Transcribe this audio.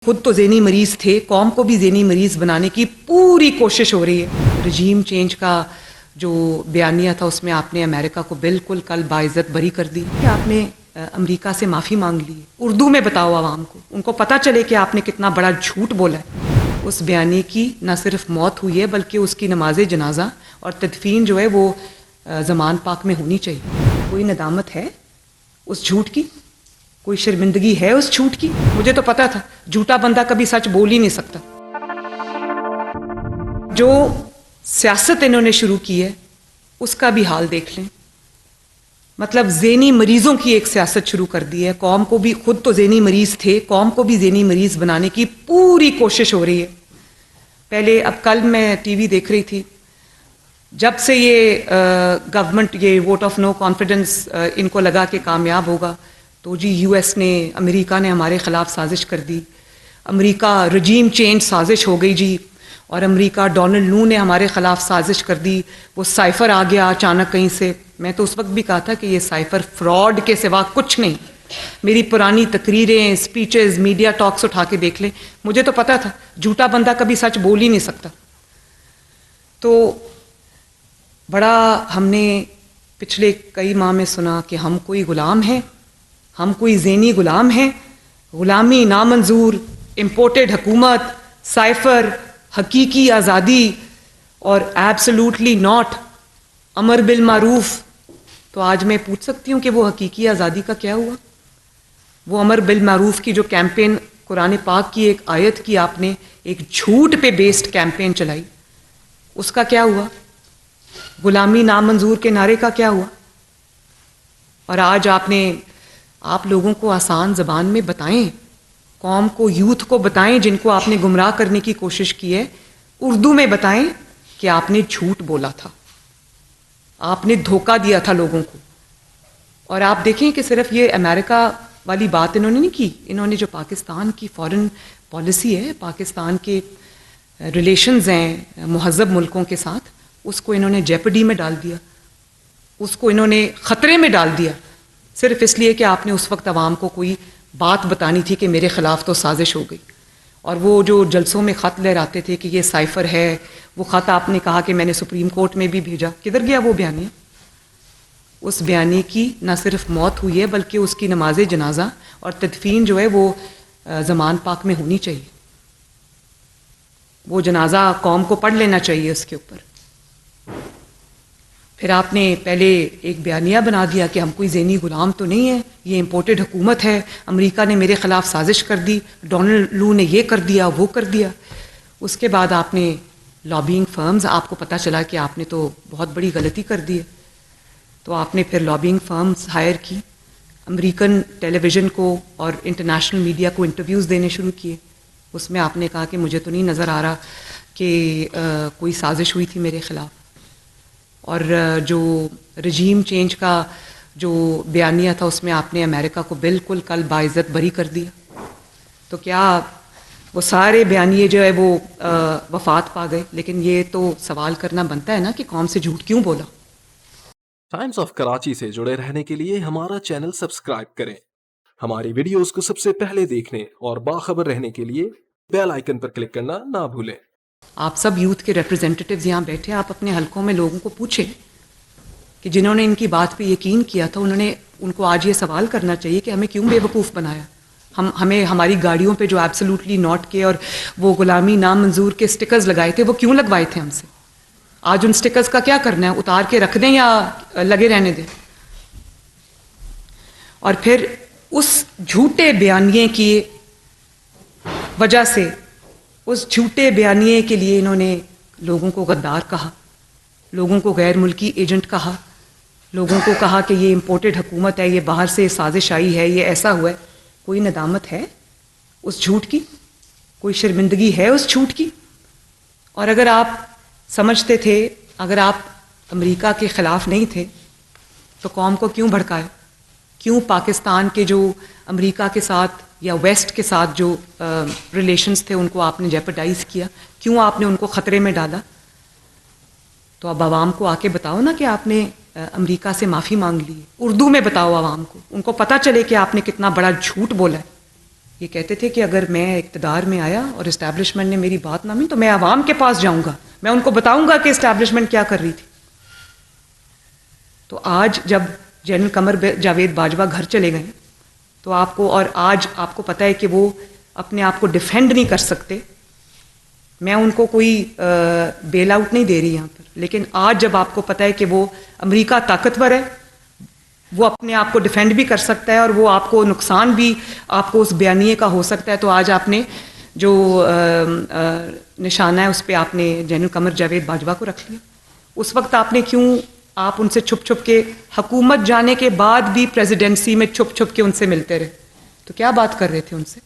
खुद तो ज़हनी मरीज़ थे, कौम को भी ज़हनी मरीज़ बनाने की पूरी कोशिश हो रही है। रजीम चेंज का जो बयानिया था उसमें आपने अमेरिका को बिल्कुल कल बाइज़्ज़त बरी कर दी कि आपने अमेरिका से माफ़ी मांग ली। उर्दू में बताओ आवाम को, उनको पता चले कि आपने कितना बड़ा झूठ बोला है। उस बयानी की न सिर्फ मौत हुई है बल्कि उसकी नमाज जनाजा और तदफीन जो है वो ज़मान पाक में होनी चाहिए। कोई नदामत है उस झूठ की? कोई शर्मिंदगी है उस झूठ की? मुझे तो पता था झूठा बंदा कभी सच बोल ही नहीं सकता। जो सियासत इन्होंने शुरू की है उसका भी हाल देख लें। मतलब ज़हनी मरीजों की एक सियासत शुरू कर दी है। कौम को भी, खुद तो ज़हनी मरीज थे, कौम को भी ज़हनी मरीज बनाने की पूरी कोशिश हो रही है। पहले, अब कल मैं टीवी देख रही थी, जब से ये गवर्नमेंट ये वोट ऑफ नो कॉन्फिडेंस इनको लगा कि कामयाब होगा, तो जी यूएस ने, अमेरिका ने हमारे ख़िलाफ़ साजिश कर दी। अमेरिका रजीम चेंज साजिश हो गई जी। और अमेरिका, डोनाल्ड नू ने हमारे ख़िलाफ़ साजिश कर दी। वो साइफ़र आ गया अचानक कहीं से। मैं तो उस वक्त भी कहा था कि ये साइफ़र फ्रॉड के सिवा कुछ नहीं। मेरी पुरानी तकरीरें, स्पीचेस, मीडिया टॉक्स उठा के देख लें। मुझे तो पता था झूठा बंदा कभी सच बोल ही नहीं सकता। तो बड़ा हमने पिछले कई माह में सुना कि हम कोई ग़ुलाम हैं, हम कोई ज़हनी ग़ुलाम हैं, ग़ुलामी नामंजूर, इम्पोर्टेड हुकूमत, साइफ़र, हकीकी आज़ादी और एब्सोल्युटली नॉट, अमर बिल मारूफ। तो आज मैं पूछ सकती हूँ कि वो हकीकी आज़ादी का क्या हुआ? वो अमर बिल मारूफ की जो कैंपेन, कुरान पाक की एक आयत की आपने एक झूठ पे बेस्ड कैंपेन चलाई, उसका क्या हुआ? गुलामी नामंजूर के नारे का क्या हुआ? और आज आप लोगों को आसान ज़बान में बताएं, कौम को, यूथ को बताएं जिनको आपने गुमराह करने की कोशिश की है, उर्दू में बताएं कि आपने झूठ बोला था, आपने धोखा दिया था लोगों को। और आप देखें कि सिर्फ ये अमेरिका वाली बात इन्होंने नहीं की, इन्होंने जो पाकिस्तान की फॉरेन पॉलिसी है, पाकिस्तान के रिलेशंस हैं मुहज़्ज़ब मुल्कों के साथ, उसको इन्होंने जेपडी में डाल दिया, उसको इन्होंने ख़तरे में डाल दिया, सिर्फ इसलिए कि आपने उस वक्त आवाम को कोई बात बतानी थी कि मेरे ख़िलाफ़ तो साजिश हो गई। और वो जो जलसों में ख़त लहराते थे कि ये साइफ़र है, वो ख़त आपने कहा कि मैंने सुप्रीम कोर्ट में भी भेजा, किधर गया वो बयानिया? उस बयानी की न सिर्फ मौत हुई है बल्कि उसकी नमाज जनाजा और तदफीन जो है वो ज़मान पाक में होनी चाहिए। वो जनाजा कौम को पढ़ लेना चाहिए उसके ऊपर। फिर आपने पहले एक बयानिया बना दिया कि हम कोई ज़हनी ग़ुलाम तो नहीं है, ये इम्पोर्टेड हुकूमत है, अमेरिका ने मेरे ख़िलाफ़ साजिश कर दी, डोनाल्ड नू ने ये कर दिया, वो कर दिया। उसके बाद आपने लॉबिंग फर्म्स, आपको पता चला कि आपने तो बहुत बड़ी गलती कर दी है, तो आपने फिर लॉबिंग फर्म्स हायर की, अमेरिकन टेलीविज़न को और इंटरनेशनल मीडिया को इंटरव्यूज़ देने शुरू किए। उसमें आपने कहा कि मुझे तो नहीं नज़र आ रहा कि कोई साजिश हुई थी मेरे ख़िलाफ़। और जो रजीम चेंज का जो बयानिया था उसमें आपने अमेरिका को बिल्कुल कल बाइज़्ज़त बरी कर दिया। तो क्या वो सारे बयानिए जो है वो वफात पा गए? लेकिन ये तो सवाल करना बनता है ना कि कौम से झूठ क्यों बोला? टाइम्स ऑफ कराची से जुड़े रहने के लिए हमारा चैनल सब्सक्राइब करें। हमारी वीडियोस को सबसे पहले देखने और बाखबर रहने के लिए बेल आइकन पर क्लिक करना ना भूलें। आप सब यूथ के रिप्रेजेंटेटिव्स यहाँ बैठे, आप अपने हलकों में लोगों को पूछें कि जिन्होंने इनकी बात पे यकीन किया था, उनको आज ये सवाल करना चाहिए कि हमें क्यों बेवकूफ़ बनाया। हमें हमारी गाड़ियों पे जो एब्सोल्युटली नॉट के और वो गुलामी नामंजूर के स्टिकर्स लगाए थे, वो क्यों लगवाए थे हमसे? आज उन स्टिकर्स का क्या करना है? उतार के रख दें या लगे रहने दें? और फिर उस झूठे बयानिए की वजह से, उस झूठे बयानिए के लिए इन्होंने लोगों को गद्दार कहा, लोगों को गैर मुल्की एजेंट कहा, लोगों को कहा कि ये इम्पोर्टेड हुकूमत है, ये बाहर से साजिश आई है, ये ऐसा हुआ है। कोई नदामत है उस झूठ की? कोई शर्मिंदगी है उस झूठ की? और अगर आप समझते थे, अगर आप अमेरिका के ख़िलाफ़ नहीं थे, तो कौम को क्यों भड़काया? क्यों पाकिस्तान के जो अमेरिका के साथ या वेस्ट के साथ जो रिलेशंस थे उनको आपने जेपरडाइज किया? क्यों आपने उनको ख़तरे में डाला? तो अब आवाम को आके बताओ ना कि आपने अमेरिका से माफ़ी मांग ली। उर्दू में बताओ आवाम को, उनको पता चले कि आपने कितना बड़ा झूठ बोला है। ये कहते थे कि अगर मैं इक़्तिदार में आया और इस्टेब्लिशमेंट ने मेरी बात ना मानी तो मैं आवाम के पास जाऊंगा, मैं उनको बताऊंगा कि इस्टेब्लिशमेंट क्या कर रही थी। तो आज जब जनरल कमर जावेद बाजवा घर चले गए तो आपको, और आज आपको पता है कि वो अपने आप को डिफेंड नहीं कर सकते। मैं उनको कोई बेल आउट नहीं दे रही यहाँ पर, लेकिन आज जब आपको पता है कि वो अमेरिका ताकतवर है, वो अपने आप को डिफेंड भी कर सकता है और वो आपको नुकसान भी आपको उस बयानिए का हो सकता है, तो आज आपने जो निशाना है उस पर आपने जनरल कमर जावेद बाजवा को रख लिया। उस वक्त आपने क्यों, आप उनसे छुप छुप के, हुकूमत जाने के बाद भी प्रेसिडेंसी में छुप छुप के उनसे मिलते रहे, तो क्या बात कर रहे थे उनसे?